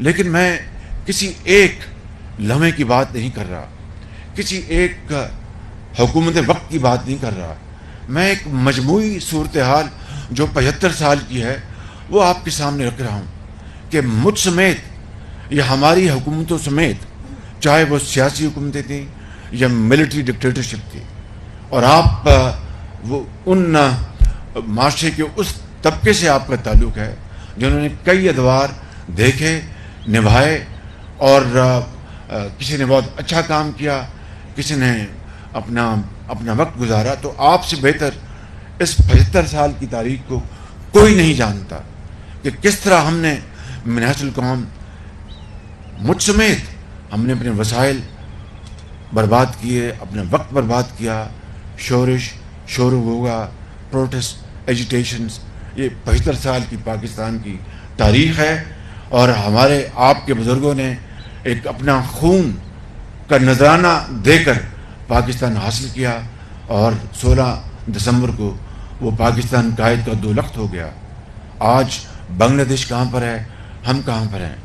لیکن میں کسی ایک لمحے کی بات نہیں کر رہا، کسی ایک حکومت وقت کی بات نہیں کر رہا، میں ایک مجموعی صورتحال جو 75 سال کی ہے وہ آپ کے سامنے رکھ رہا ہوں کہ مجھ سمیت یا ہماری حکومتوں سمیت، چاہے وہ سیاسی حکومتیں تھیں یا ملٹری ڈکٹیٹرشپ تھی، اور آپ وہ ان معاشرے کے اس طبقے سے آپ کا تعلق ہے جنہوں نے کئی ادوار دیکھے، نبھائے، اور کسی نے بہت اچھا کام کیا، کسی نے اپنا وقت گزارا، تو آپ سے بہتر اس 75 سال کی تاریخ کو کوئی نہیں جانتا کہ کس طرح ہم نے منہج القوم مجھ سمیت ہم نے اپنے وسائل برباد کیے، اپنا وقت برباد کیا، شورش، شور و غوغا، پروٹسٹ، ایجیٹیشنز، یہ 75 سال کی پاکستان کی تاریخ ہے، اور ہمارے آپ کے بزرگوں نے ایک اپنا خون کا نذرانہ دے کر پاکستان حاصل کیا، اور 16 دسمبر کو وہ پاکستان قائد کا دولخت ہو گیا۔ آج بنگلہ دیش کہاں پر ہے، ہم کہاں پر ہیں؟